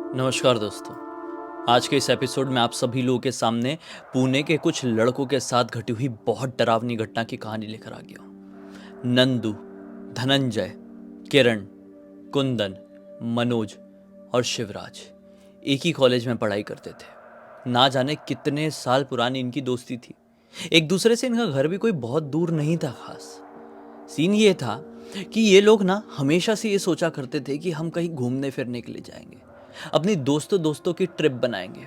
नमस्कार दोस्तों। आज के इस एपिसोड में आप सभी लोगों के सामने पुणे के कुछ लड़कों के साथ घटी हुई बहुत डरावनी घटना की कहानी लेकर आ गया हूँ। नंदू, धनंजय, किरण, कुंदन, मनोज और शिवराज एक ही कॉलेज में पढ़ाई करते थे। ना जाने कितने साल पुरानी इनकी दोस्ती थी। एक दूसरे से इनका घर भी कोई बहुत दूर नहीं था खास। सीन ये था कि ये लोग ना हमेशा से ये सोचा करते थे कि हम कहीं घूमने फिरने के लिए जाएंगे, अपनी दोस्तों दोस्तों की ट्रिप बनाएंगे।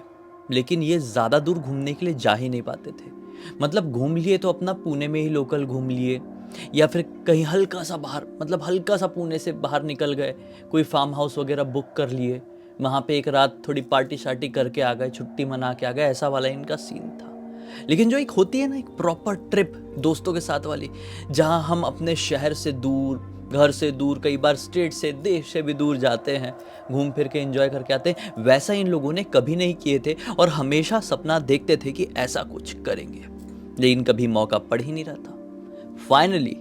लेकिन ये ज़्यादा दूर घूमने के लिए जा ही नहीं पाते थे। मतलब घूम लिए तो अपना पुणे में ही लोकल घूम लिए, या फिर कहीं हल्का सा बाहर, मतलब हल्का सा पुणे से बाहर निकल गए, कोई फार्म हाउस वगैरह बुक कर लिए, वहाँ पे एक रात थोड़ी पार्टी शार्टी करके आ गए, छुट्टी मना के आ गए। ऐसा वाला इनका सीन था। लेकिन जो एक होती है ना, एक प्रॉपर ट्रिप दोस्तों के साथ वाली, जहां हम अपने शहर से दूर, घर से दूर, कई बार स्टेट से, देश से भी दूर जाते हैं, घूम फिर के एंजॉय करके आते हैं, वैसा इन लोगों ने कभी नहीं किए थे। और हमेशा सपना देखते थे कि ऐसा कुछ करेंगे, लेकिन कभी मौका पड़ ही नहीं रहा था। फाइनली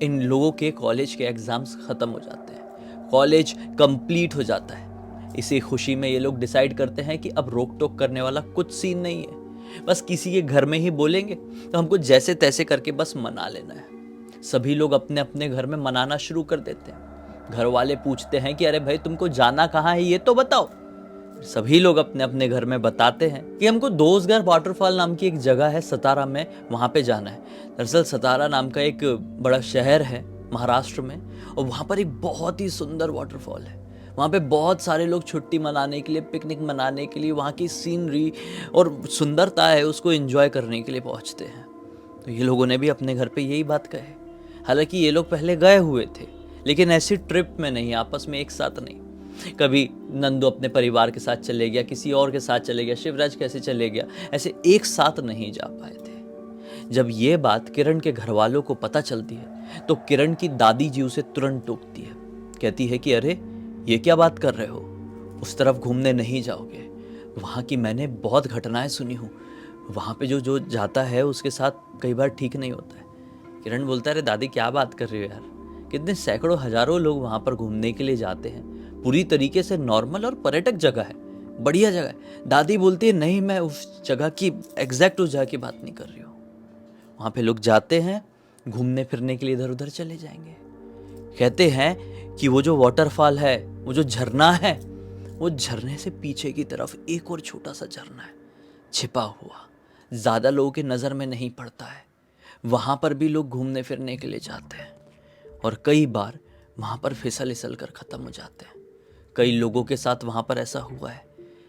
इन लोगों के कॉलेज के एग्जाम्स खत्म हो जाते हैं, कॉलेज कंप्लीट हो जाता है। इसी खुशी में ये लोग डिसाइड करते हैं कि अब रोक टोक करने वाला कुछ सीन नहीं है, बस किसी के घर में ही बोलेंगे तो हमको जैसे तैसे करके बस मना लेना है। सभी लोग अपने अपने घर में मनाना शुरू कर देते हैं। घर वाले पूछते हैं कि अरे भाई, तुमको जाना कहाँ है ये तो बताओ। सभी लोग अपने अपने घर में बताते हैं कि हमको दोस्तगर वाटरफॉल नाम की एक जगह है सतारा में, वहां पे जाना है। दरअसल सतारा नाम का एक बड़ा शहर है महाराष्ट्र में, और वहां पर एक बहुत ही सुंदर वाटरफॉल है। वहाँ पे बहुत सारे लोग छुट्टी मनाने के लिए, पिकनिक मनाने के लिए, वहाँ की सीनरी और सुंदरता है उसको एंजॉय करने के लिए पहुँचते हैं। तो ये लोगों ने भी अपने घर पे यही बात कहे। हालांकि ये लोग पहले गए हुए थे, लेकिन ऐसी ट्रिप में नहीं, आपस में एक साथ नहीं। कभी नंदू अपने परिवार के साथ चले गया, किसी और के साथ चले गया, शिवराज कैसे चले गया, ऐसे एक साथ नहीं जा पाए थे। जब ये बात किरण के घर वालों को पता चलती है तो किरण की दादी जी उसे तुरंत टोकती है। कहती है कि अरे, ये क्या बात कर रहे हो, उस तरफ घूमने नहीं जाओगे। वहाँ की मैंने बहुत घटनाएं सुनी हूँ, वहाँ पे जो जो जाता है उसके साथ कई बार ठीक नहीं होता है। किरण बोलता है, अरे दादी क्या बात कर रही हो यार, कितने सैकड़ों हजारों लोग वहाँ पर घूमने के लिए जाते हैं, पूरी तरीके से नॉर्मल और पर्यटक जगह है, बढ़िया जगह है। दादी बोलती है, नहीं मैं उस जगह की, एग्जैक्ट उस जगह की बात नहीं कर रही हूँ। वहाँ पे लोग जाते हैं घूमने फिरने के लिए, इधर उधर चले जाएंगे। कहते हैं कि वो जो वाटरफॉल है, वो जो झरना है, वो झरने से पीछे की तरफ एक और छोटा सा झरना है, छिपा हुआ, ज्यादा लोगों की नजर में नहीं पड़ता है। वहां पर भी लोग घूमने फिरने के लिए जाते हैं, और कई बार वहां पर फिसल फिसल कर खत्म हो जाते हैं। कई लोगों के साथ वहां पर ऐसा हुआ है।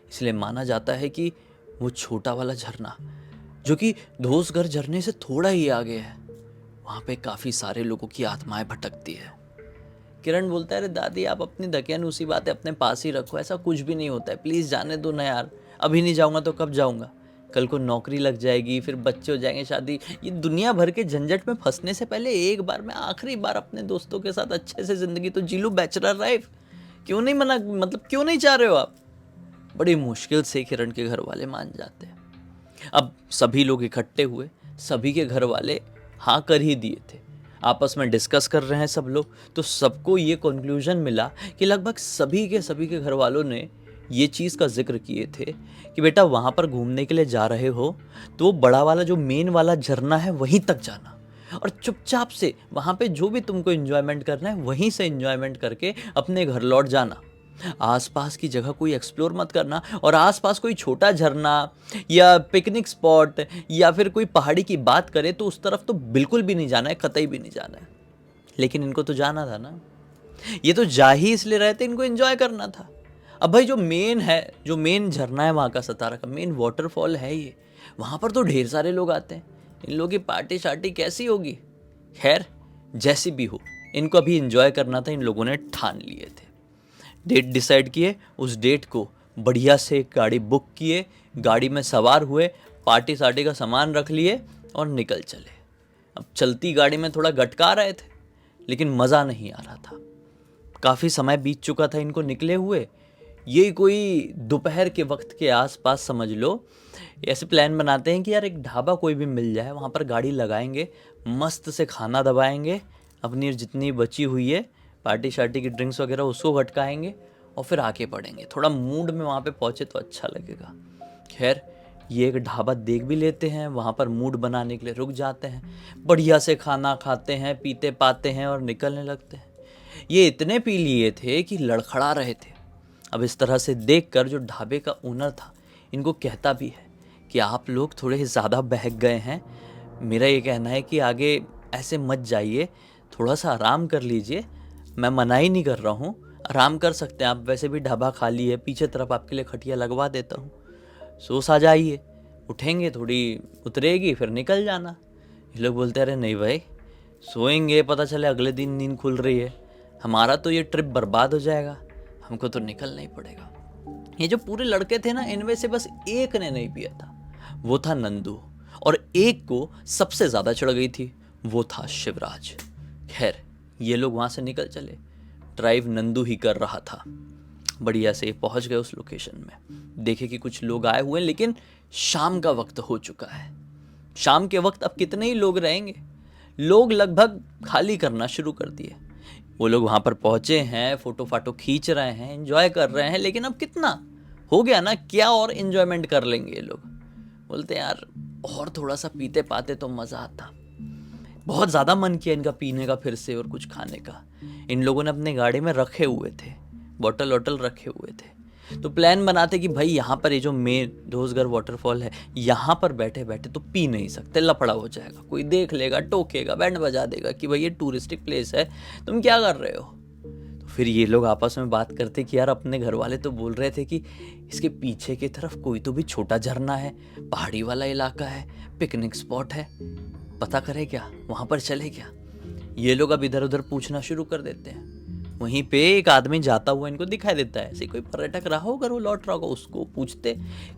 इसलिए माना जाता है कि वो छोटा वाला झरना, जो कि धोसगर झरने से थोड़ा ही आगे है, वहां पे काफी सारे लोगों की आत्माएं भटकती है। किरण बोलता है, अरे दादी आप अपनी दकियानूसी बातें अपने पास ही रखो, ऐसा कुछ भी नहीं होता है, प्लीज़ जाने दो ना यार। अभी नहीं जाऊंगा तो कब जाऊंगा, कल को नौकरी लग जाएगी, फिर बच्चे हो जाएंगे, शादी, ये दुनिया भर के झंझट में फंसने से पहले एक बार, मैं आखिरी बार अपने दोस्तों के साथ अच्छे से ज़िंदगी तो जी लूँ, बैचलर लाइफ। क्यों नहीं मना, मतलब क्यों नहीं चाह रहे हो आप। बड़ी मुश्किल से किरण के घर वाले मान जाते हैं। अब सभी लोग इकट्ठे हुए, सभी के घर वाले हाँ कर ही दिए थे। आपस में डिस्कस कर रहे हैं सब लोग, तो सबको ये कंक्लूजन मिला कि लगभग सभी के घर वालों ने ये चीज़ का जिक्र किए थे कि बेटा वहाँ पर घूमने के लिए जा रहे हो तो वो बड़ा वाला जो मेन वाला झरना है वहीं तक जाना, और चुपचाप से वहाँ पे जो भी तुमको एंजॉयमेंट करना है वहीं से एंजॉयमेंट करके अपने घर लौट जाना। आसपास की जगह कोई एक्सप्लोर मत करना, और आसपास कोई छोटा झरना या पिकनिक स्पॉट या फिर कोई पहाड़ी की बात करे तो उस तरफ तो बिल्कुल भी नहीं जाना है, कतई भी नहीं जाना है। लेकिन इनको तो जाना था ना, ये तो जा ही इसलिए रहे थे, इनको एंजॉय करना था। अब भाई जो मेन है, जो मेन झरना है वहाँ का, सतारा का मेन वाटरफॉल है ये, वहाँ पर तो ढेर सारे लोग आते हैं, इन लोगों की पार्टी शार्टी कैसी होगी। खैर जैसी भी हो, इनको अभी एंजॉय करना था, इन लोगों ने ठान लिए थे। डेट डिसाइड किए, उस डेट को बढ़िया से एक गाड़ी बुक किए, गाड़ी में सवार हुए, पार्टी सार्टी का सामान रख लिए और निकल चले। अब चलती गाड़ी में थोड़ा गटका रहे थे, लेकिन मज़ा नहीं आ रहा था। काफ़ी समय बीत चुका था इनको निकले हुए। ये कोई दोपहर के वक्त के आसपास समझ लो, ऐसे प्लान बनाते हैं कि यार एक ढाबा कोई भी मिल जाए, वहाँ पर गाड़ी लगाएंगे, मस्त से खाना दबाएंगे, अपनी जितनी बची हुई है पार्टी शार्टी की ड्रिंक्स वगैरह उसको घटकाएंगे, और फिर आगे बढ़ेंगे, थोड़ा मूड में वहाँ पे पहुँचे तो अच्छा लगेगा। खैर ये एक ढाबा देख भी लेते हैं, वहाँ पर मूड बनाने के लिए रुक जाते हैं, बढ़िया से खाना खाते हैं, पीते पाते हैं और निकलने लगते हैं। ये इतने पी लिए थे कि लड़खड़ा रहे थे। अब इस तरह से देखकर जो ढाबे का ओनर था इनको कहता भी है कि आप लोग थोड़े ज़्यादा बहक गए हैं, मेरा ये कहना है कि आगे ऐसे मत जाइए, थोड़ा सा आराम कर लीजिए, मैं मना ही नहीं कर रहा हूँ, आराम कर सकते हैं आप, वैसे भी ढाबा खाली है, पीछे तरफ आपके लिए खटिया लगवा देता हूँ, सो जाइए, उठेंगे थोड़ी उतरेगी फिर निकल जाना। ये लोग बोलते अरे नहीं भाई, सोएंगे पता चले अगले दिन नींद खुल रही है, हमारा तो ये ट्रिप बर्बाद हो जाएगा, हमको तो निकलना ही पड़ेगा। ये जो पूरे लड़के थे ना, इनमें से बस एक ने नहीं पिया था, वो था नंदू, और एक को सबसे ज़्यादा चढ़ गई थी, वो था शिवराज। खैर ये लोग वहाँ से निकल चले, ड्राइव नंदू ही कर रहा था। बढ़िया से पहुँच गए उस लोकेशन में, देखे कि कुछ लोग आए हुए हैं, लेकिन शाम का वक्त हो चुका है। शाम के वक्त अब कितने ही लोग रहेंगे, लोग लगभग खाली करना शुरू कर दिए। वो लोग वहाँ पर पहुँचे हैं, फ़ोटो फाटो खींच रहे हैं, एंजॉय कर रहे हैं, लेकिन अब कितना हो गया ना, क्या और एंजॉयमेंट कर लेंगे ये लोग। बोलते हैं यार और थोड़ा सा पीते पाते तो मज़ा आता। बहुत ज़्यादा मन किया इनका पीने का फिर से और कुछ खाने का। इन लोगों ने अपने गाड़ी में रखे हुए थे, बॉटल वॉटल रखे हुए थे, तो प्लान बनाते कि भाई यहाँ पर ये जो मेन रोजगर वाटरफॉल है, यहाँ पर बैठे बैठे तो पी नहीं सकते, लफड़ा हो जाएगा, कोई देख लेगा, टोकेगा, बैंड बजा देगा कि भाई ये टूरिस्टिक प्लेस है, तुम क्या कर रहे हो। तो फिर ये लोग आपस में बात करते कि यार अपने घर वाले तो बोल रहे थे कि इसके पीछे की तरफ कोई तो भी छोटा झरना है, पहाड़ी वाला इलाका है, पिकनिक स्पॉट है, पता करे क्या, वहाँ पर चले क्या। ये लोग अब इधर उधर पूछना शुरू कर देते हैं। वहीं पे एक आदमी जाता हुआ इनको दिखाई देता है, ऐसे कोई पर्यटक रहा होगा, वो लौट रहा होगा, उसको पूछते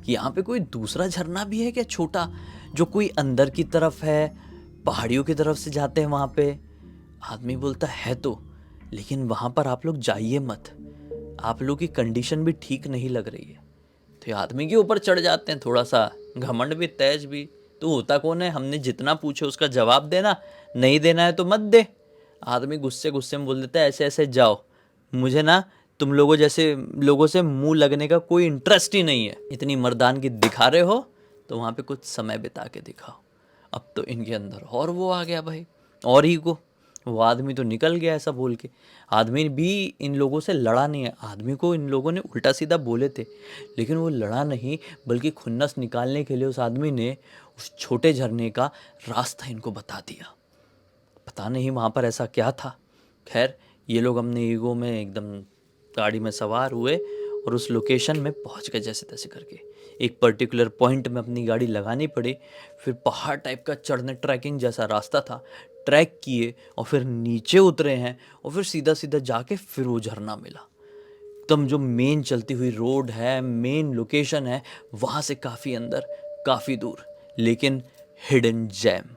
कि यहाँ पे कोई दूसरा झरना भी है क्या छोटा, जो कोई अंदर की तरफ है, पहाड़ियों की तरफ से जाते हैं वहाँ पे। आदमी बोलता है तो, लेकिन वहाँ पर आप लोग जाइए मत, आप लोग की कंडीशन भी ठीक नहीं लग रही है। तो आदमी के ऊपर चढ़ जाते हैं, थोड़ा सा घमंड भी तेज भी, तो होता कौन है, हमने जितना पूछे उसका जवाब देना, नहीं देना है तो मत दे। आदमी गुस्से गुस्से में बोल देता है ऐसे ऐसे जाओ, मुझे ना तुम लोगों जैसे लोगों से मुंह लगने का कोई इंटरेस्ट ही नहीं है, इतनी मर्दानगी दिखा रहे हो तो वहाँ पे कुछ समय बिता के दिखाओ। अब तो इनके अंदर और वो आ गया भाई, और ही को वो आदमी तो निकल गया ऐसा बोल के। आदमी भी इन लोगों से लड़ा नहीं है, आदमी को इन लोगों ने उल्टा सीधा बोले थे, लेकिन वो लड़ा नहीं, बल्कि खुन्नस निकालने के लिए उस आदमी ने उस छोटे झरने का रास्ता इनको बता दिया। पता नहीं वहाँ पर ऐसा क्या था। खैर ये लोग अपने ईगो में एकदम गाड़ी में सवार हुए और उस लोकेशन में पहुँच गए जैसे तैसे करके। एक पर्टिकुलर पॉइंट में अपनी गाड़ी लगानी पड़ी, फिर पहाड़ टाइप का चढ़ने ट्रैकिंग जैसा रास्ता था, ट्रैक किए और फिर नीचे उतरे हैं और फिर सीधा सीधा जाके फिर वो झरना मिला। एकदम जो मेन चलती हुई रोड है, मेन लोकेशन है, वहाँ से काफ़ी अंदर, काफ़ी दूर, लेकिन हिडन जेम।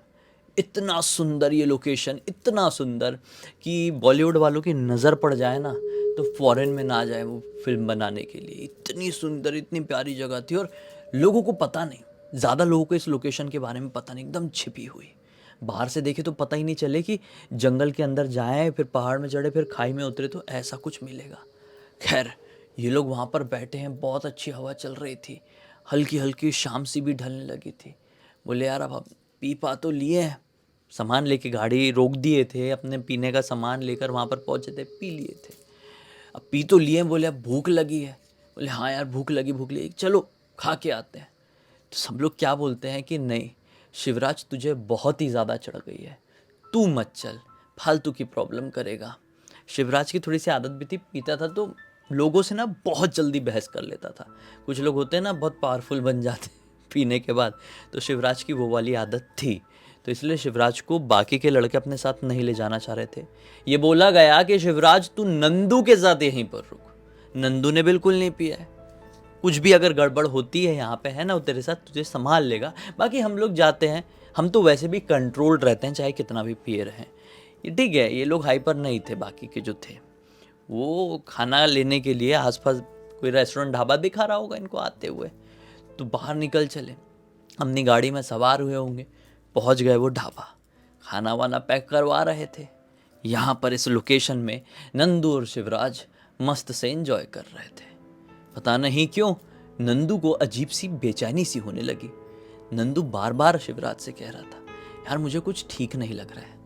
इतना सुंदर ये लोकेशन, इतना सुंदर कि बॉलीवुड वालों की नज़र पड़ जाए ना तो फॉरेन में ना जाए वो फिल्म बनाने के लिए। इतनी सुंदर, इतनी प्यारी जगह थी और लोगों को पता नहीं, ज़्यादा लोगों को इस लोकेशन के बारे में पता नहीं, एकदम छिपी हुई। बाहर से देखे तो पता ही नहीं चले कि जंगल के अंदर जाएं, फिर पहाड़ में चढ़े, फिर खाई में उतरे तो ऐसा कुछ मिलेगा। खैर ये लोग वहाँ पर बैठे हैं, बहुत अच्छी हवा चल रही थी, हल्की हल्की शाम सी भी ढलने लगी थी। बोले यार अब पी पा तो लिए हैं, सामान लेके गाड़ी रोक दिए थे, अपने पीने का सामान लेकर वहाँ पर पहुँचे थे, पी लिए थे, अब पी तो लिए। बोले अब भूख लगी है, बोले हाँ यार भूख लगी, चलो खा के आते हैं। तो सब लोग क्या बोलते हैं कि नहीं शिवराज, तुझे बहुत ही ज़्यादा चढ़ गई है, तू मत चल, फालतू की प्रॉब्लम करेगा। शिवराज की थोड़ी सी आदत भी थी, पीता था तो लोगों से ना बहुत जल्दी बहस कर लेता था। कुछ लोग होते हैं ना बहुत पावरफुल बन जाते पीने के बाद, तो शिवराज की वो वाली आदत थी। तो इसलिए शिवराज को बाकी के लड़के अपने साथ नहीं ले जाना चाह रहे थे। ये बोला गया कि शिवराज तू नंदू के साथ यहीं पर रुक। नंदू ने बिल्कुल नहीं पिया है, कुछ भी अगर गड़बड़ होती है यहाँ पे है ना, वो तेरे साथ तुझे संभाल लेगा, बाकी हम लोग जाते हैं, हम तो वैसे भी कंट्रोल्ड रहते हैं चाहे कितना भी पिए रहें। ये ठीक है, ये लोग हाइपर नहीं थे, बाकी के जो थे वो खाना लेने के लिए आसपास कोई रेस्टोरेंट ढाबा दिखा रहा होगा इनको आते हुए, तो बाहर निकल चले, अपनी गाड़ी में सवार हुए होंगे, पहुंच गए वो ढाबा, खाना वाना पैक करवा रहे थे। यहाँ पर इस लोकेशन में नंदू और शिवराज मस्त से एंजॉय कर रहे थे। पता नहीं क्यों नंदू को अजीब सी बेचैनी सी होने लगी। नंदू बार बार शिवराज से कह रहा था, यार मुझे कुछ ठीक नहीं लग रहा है,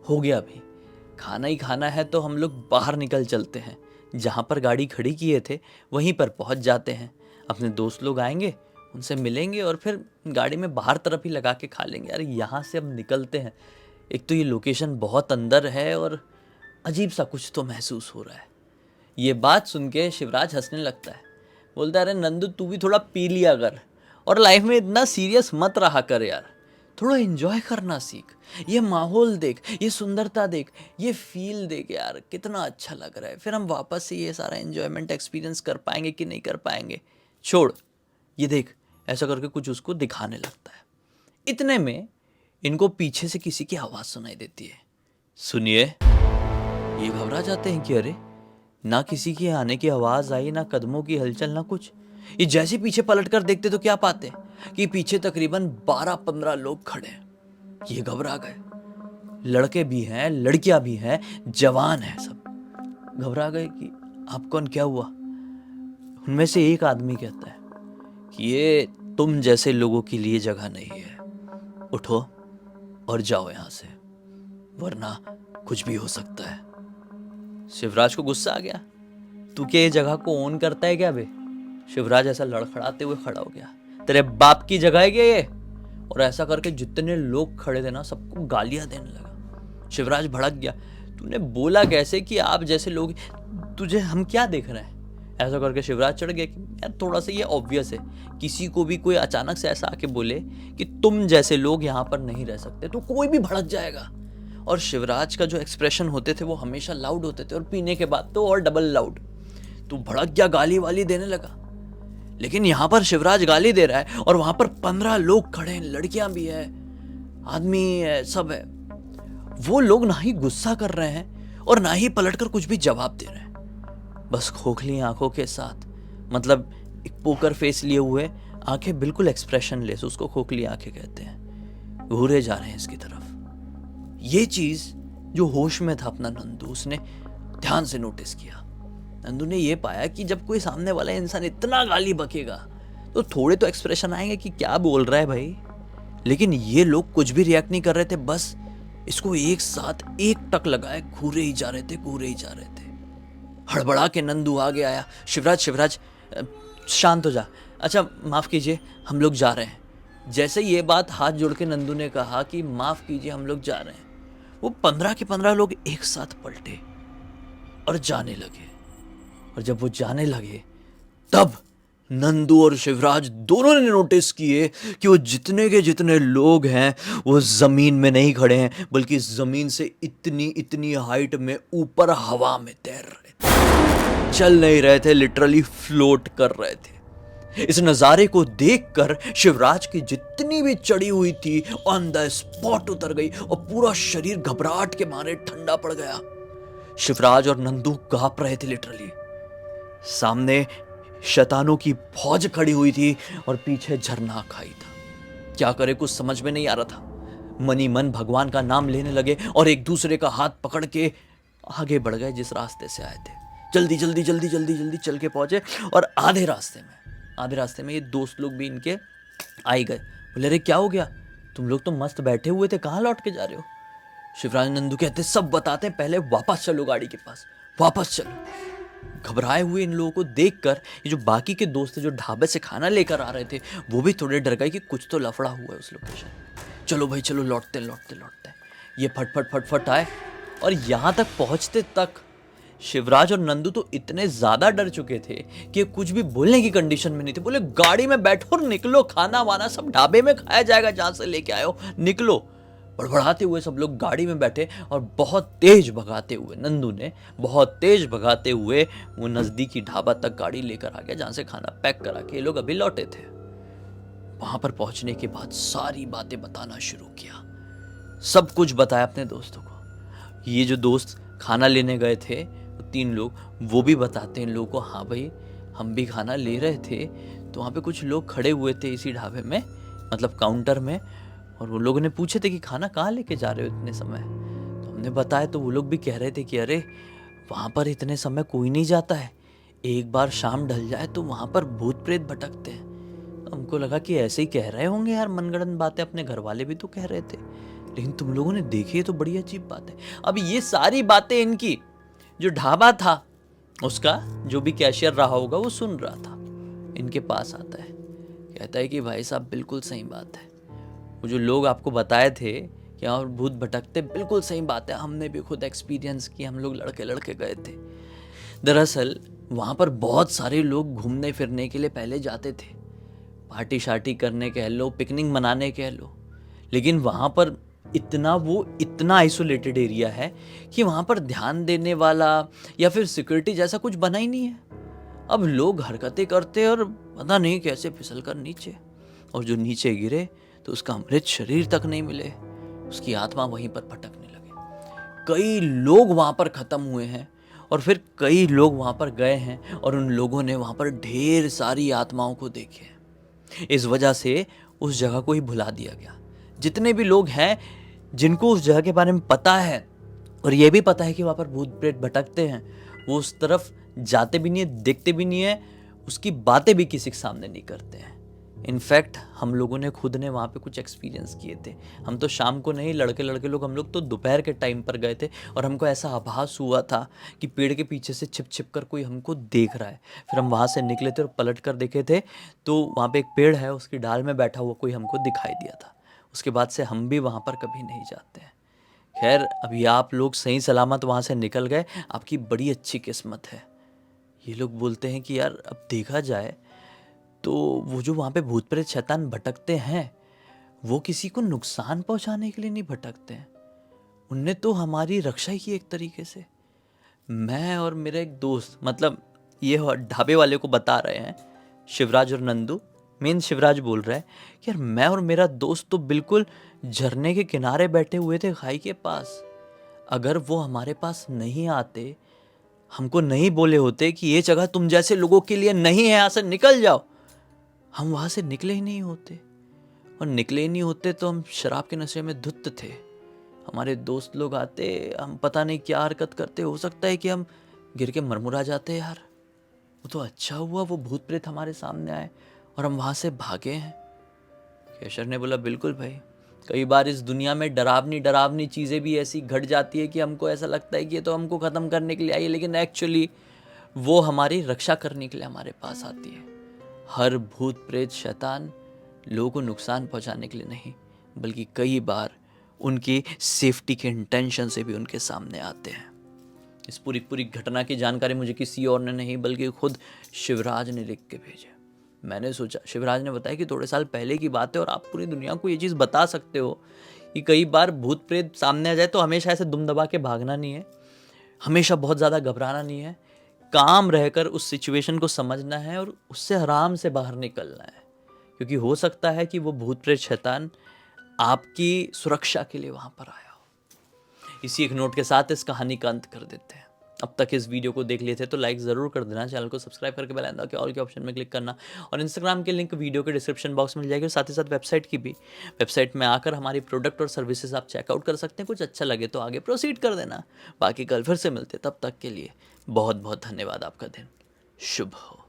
हो गया अभी खाना ही खाना है तो हम लोग बाहर निकल चलते हैं, जहाँ पर गाड़ी खड़ी किए थे वहीं पर पहुँच जाते हैं, अपने दोस्त लोग आएंगे उनसे मिलेंगे और फिर गाड़ी में बाहर तरफ ही लगा के खा लेंगे। यार यहाँ से अब निकलते हैं, एक तो ये लोकेशन बहुत अंदर है और अजीब सा कुछ तो महसूस हो रहा है। ये बात सुन के शिवराज हंसने लगता है, बोलता है, अरे नंदू तू भी थोड़ा पी लिया कर और लाइफ में इतना सीरियस मत रहा कर यार, थोड़ा एंजॉय करना सीख, ये माहौल देख, ये सुंदरता देख, ये फील देख यार, कितना अच्छा लग रहा है। फिर हम वापस से ये सारा एंजॉयमेंट एक्सपीरियंस कर पाएंगे कि नहीं कर पाएंगे, छोड़ ये देख, ऐसा करके कुछ उसको दिखाने लगता है। इतने में इनको पीछे से किसी की आवाज़ सुनाई देती है। सुनिए, ये घबरा जाते हैं कि अरे ना किसी की आने की आवाज़ आई, ना कदमों की हलचल, ना कुछ। ये जैसे पीछे पलट कर देखते तो क्या पाते कि पीछे तकरीबन 12-15 लोग खड़े हैं। ये घबरा गए, लड़के भी हैं, लड़कियां भी हैं, जवान हैं, सब घबरा गए कि आप कौन, क्या हुआ। उनमें से एक आदमी कहता है कि ये तुम जैसे लोगों के लिए जगह नहीं है, उठो और जाओ यहाँ से, वरना कुछ भी हो सकता है। शिवराज को गुस्सा आ गया, तू क्या ये जगह को ओन करता है क्या बे। शिवराज ऐसा लड़खड़ाते हुए खड़ा हो गया, तेरे बाप की जगह है क्या ये। और ऐसा करके जितने लोग खड़े थे ना सबको गालियां देने लगा। शिवराज भड़क गया, तूने बोला कैसे कि आप जैसे लोग, तुझे हम क्या देख रहे हैं। ऐसा करके शिवराज चढ़ गया कि यार थोड़ा सा ये ऑब्वियस है, किसी को भी कोई अचानक से ऐसा आके बोले कि तुम जैसे लोग यहाँ पर नहीं रह सकते तो कोई भी भड़क जाएगा। और शिवराज का जो एक्सप्रेशन होते थे वो हमेशा लाउड होते थे और पीने के बाद तो और डबल लाउड। तो भड़क गया, गाली वाली देने लगा। लेकिन यहाँ पर शिवराज गाली दे रहा है और वहां पर 15 लोग खड़े हैं, लड़कियां भी है, आदमी है, सब है। वो लोग ना ही गुस्सा कर रहे हैं और ना ही पलटकर कुछ भी जवाब दे रहे हैं, बस खोखली आंखों के साथ, मतलब एक पोकर फेस लिए हुए, आंखें बिल्कुल एक्सप्रेशन लेस, उसको खोखली आंखें कहते हैं, घूरे जा रहे हैं इसकी तरफ। ये चीज जो होश में था अपना नंदू, उसने ध्यान से नोटिस किया। नंदू ने ये पाया कि जब कोई सामने वाला इंसान इतना गाली बकेगा तो थोड़े तो एक्सप्रेशन आएंगे कि क्या बोल रहा है भाई। लेकिन ये लोग कुछ भी रिएक्ट नहीं कर रहे थे, बस इसको एक साथ एक टक लगाए घूरे ही जा रहे थे, घूरे ही जा रहे थे। हड़बड़ा के नंदू आगे आया, शिवराज शिवराज शांत हो जा, अच्छा माफ कीजिए हम लोग जा रहे हैं। जैसे ये बात हाथ जोड़ के नंदू ने कहा कि माफ कीजिए हम लोग जा रहे हैं, वो 15 के 15 लोग एक साथ पलटे और जाने लगे। और जब वो जाने लगे तब नंदू और शिवराज दोनों ने नोटिस किए कि वो जितने के जितने लोग हैं वो जमीन में नहीं खड़े हैं, बल्कि जमीन से इतनी इतनी हाइट में ऊपर हवा में तैर रहे थे, चल नहीं रहे थे, लिटरली फ्लोट कर रहे थे। इस नजारे को देखकर शिवराज की जितनी भी चढ़ी हुई थी ऑन द स्पॉट उतर गई और पूरा शरीर घबराहट के मारे ठंडा पड़ गया। शिवराज और नंदू कांप रहे थे लिटरली। सामने शैतानों की फौज खड़ी हुई थी और पीछे झरना खाई था। क्या करे कुछ समझ में नहीं आ रहा था। मनी मन भगवान का नाम लेने लगे और एक दूसरे का हाथ पकड़ के आगे बढ़ गए जिस रास्ते से आए थे। जल्दी जल्दी जल्दी जल्दी जल्दी चल के पहुंचे और आधे रास्ते में ये दोस्त लोग भी इनके आई गए। बोले अरे क्या हो गया, तुम लोग तो मस्त बैठे हुए थे, कहाँ लौट के जा रहे हो। शिवराज नंदू कहते सब बताते, पहले वापस चलो गाड़ी के पास, वापस चलो। घबराए हुए इन लोगों को देखकर ये जो बाकी के दोस्त थे जो ढाबे से खाना लेकर आ रहे थे वो भी थोड़े डर गए कि कुछ तो लफड़ा हुआ है उस लोकेशन। चलो भाई चलो, लौटते लौटते लौटते ये फट आए और यहाँ तक पहुँचते तक शिवराज और नंदू तो इतने ज्यादा डर चुके थे कि कुछ भी बोलने की कंडीशन में नहीं थे। बोले गाड़ी में बैठो और निकलो, खाना वाना सब ढाबे में खाया जाएगा जहां से लेके आए हो, निकलो। बड़बड़ाते हुए सब लोग गाड़ी में बैठे और बहुत तेज भगाते हुए नंदू ने बहुत तेज भगाते हुए वो नजदीकी ढाबा तक गाड़ी लेकर आ गया जहां से खाना पैक करा के ये लोग अभी लौटे थे। वहां पर पहुंचने के बाद सारी बातें बताना शुरू किया, सब कुछ बताया अपने दोस्तों को। ये जो दोस्त खाना लेने गए थे 3 लोग, वो भी बताते हैं इन लोगों को, हाँ भाई हम भी खाना ले रहे थे तो वहाँ पे कुछ लोग खड़े हुए थे इसी ढाबे में, मतलब काउंटर में, और वो लोगों ने पूछे थे कि खाना कहाँ लेके जा रहे हो इतने समय। तो हमने बताया तो वो लोग भी कह रहे थे कि अरे वहाँ पर इतने समय कोई नहीं जाता है, एक बार शाम ढल जाए तो वहाँ पर भूत प्रेत भटकते हैं। हमको लगा कि ऐसे ही कह रहे होंगे यार, मनगढ़ंत बातें, अपने घर वाले भी तो कह रहे थे, लेकिन तुम लोगों ने देखी है तो बड़ी अजीब बात है। अब ये सारी बातें इनकी, जो ढाबा था उसका जो भी कैशियर रहा होगा वो सुन रहा था, इनके पास आता है, कहता है कि भाई साहब बिल्कुल सही बात है, वो जो लोग आपको बताए थे कि और भूत भटकते, बिल्कुल सही बात है, हमने भी खुद एक्सपीरियंस किया, हम लोग लड़के लड़के गए थे। दरअसल वहाँ पर बहुत सारे लोग घूमने फिरने के लिए पहले जाते थे, पार्टी शार्टी करने कह लो, पिकनिक मनाने कह लो, लेकिन वहाँ पर इतना आइसोलेटेड एरिया है कि वहाँ पर ध्यान देने वाला या फिर सिक्योरिटी जैसा कुछ बना ही नहीं है। अब लोग हरकतें करते और पता नहीं कैसे फिसल कर नीचे, और जो नीचे गिरे तो उसका अमृत शरीर तक नहीं मिले, उसकी आत्मा वहीं पर भटकने लगे। कई लोग वहाँ पर ख़त्म हुए हैं और फिर कई लोग वहाँ पर गए हैं और उन लोगों ने वहाँ पर ढेर सारी आत्माओं को देखे। इस वजह से उस जगह को ही भुला दिया गया। जितने भी लोग हैं जिनको उस जगह के बारे में पता है और ये भी पता है कि वहाँ पर भूत प्रेत भटकते हैं, वो उस तरफ जाते भी नहीं है, देखते भी नहीं है, उसकी बातें भी किसी के सामने नहीं करते हैं। इनफैक्ट हम लोगों ने खुद ने वहाँ पे कुछ एक्सपीरियंस किए थे। हम तो शाम को नहीं, लड़के लड़के लोग हम लोग तो दोपहर के टाइम पर गए थे और हमको ऐसा आभास हुआ था कि पेड़ के पीछे से छिप छिप कर कोई हमको देख रहा है। फिर हम वहाँ से निकले थे और पलट कर देखे थे तो वहाँ पे एक पेड़ है, उसकी डाल में बैठा हुआ कोई हमको दिखाई दिया था। उसके बाद से हम भी वहाँ पर कभी नहीं जाते हैं। खैर, अभी आप लोग सही सलामत वहाँ से निकल गए, आपकी बड़ी अच्छी किस्मत है। ये लोग बोलते हैं कि यार अब देखा जाए तो वो जो वहाँ पे भूत प्रेत शैतान भटकते हैं वो किसी को नुकसान पहुँचाने के लिए नहीं भटकते हैं, उनने तो हमारी रक्षा ही की एक तरीके से। मैं और मेरा एक दोस्त, मतलब ये ढाबे वाले को बता रहे हैं, शिवराज और नंदू, मेन शिवराज बोल रहा है कि यार मैं और मेरा दोस्त तो बिल्कुल झरने के किनारे बैठे हुए थे खाई के पास। अगर वो हमारे पास नहीं आते, हमको नहीं बोले होते कि ये जगह तुम जैसे लोगों के लिए नहीं है, यहाँ से निकल जाओ, हम वहाँ से निकले ही नहीं होते। और निकले ही नहीं होते तो हम शराब के नशे में धुत थे। हमारे दोस्त लोग आते, हम पता नहीं क्या हरकत करते, हो सकता है कि हम गिर के मरमुरा जाते। यार वो तो अच्छा हुआ वो भूत प्रेत हमारे सामने आए और हम वहाँ से भागे हैं। केशर ने बोला बिल्कुल भाई, कई बार इस दुनिया में डरावनी डरावनी चीज़ें भी ऐसी घट जाती है कि हमको ऐसा लगता है कि ये तो हमको ख़त्म करने के लिए आई है, लेकिन एक्चुअली वो हमारी रक्षा करने के लिए हमारे पास आती है। हर भूत प्रेत शैतान लोगों को नुकसान पहुंचाने के लिए नहीं, बल्कि कई बार उनकी सेफ्टी के इंटेंशन से भी उनके सामने आते हैं। इस पूरी घटना की जानकारी मुझे किसी और ने नहीं बल्कि खुद शिवराज ने लिख के भेजे। मैंने सोचा, शिवराज ने बताया कि थोड़े साल पहले की बात है और आप पूरी दुनिया को ये चीज़ बता सकते हो कि कई बार भूत प्रेत सामने आ जाए तो हमेशा ऐसे दुम दबा के भागना नहीं है, हमेशा बहुत ज़्यादा घबराना नहीं है, काम रहकर उस सिचुएशन को समझना है और उससे आराम से बाहर निकलना है, क्योंकि हो सकता है कि वो भूत प्रेत शैतान आपकी सुरक्षा के लिए वहां पर आया हो। इसी एक नोट के साथ इस कहानी का अंत कर देते हैं। अब तक इस वीडियो को देख लिए थे तो लाइक ज़रूर कर देना, चैनल को सब्सक्राइब करके बेल आइकन के ऑल के ऑप्शन में क्लिक करना, और इंस्टाग्राम के लिंक वीडियो के डिस्क्रिप्शन बॉक्स में मिल जाएगी, और साथ ही साथ वेबसाइट की भी। वेबसाइट में आकर हमारी प्रोडक्ट और सर्विसेज आप चेकआउट कर सकते हैं, कुछ अच्छा लगे तो आगे प्रोसीड कर देना। बाकी कल फिर से मिलते, तब तक के लिए बहुत बहुत धन्यवाद। आपका दिन शुभ हो।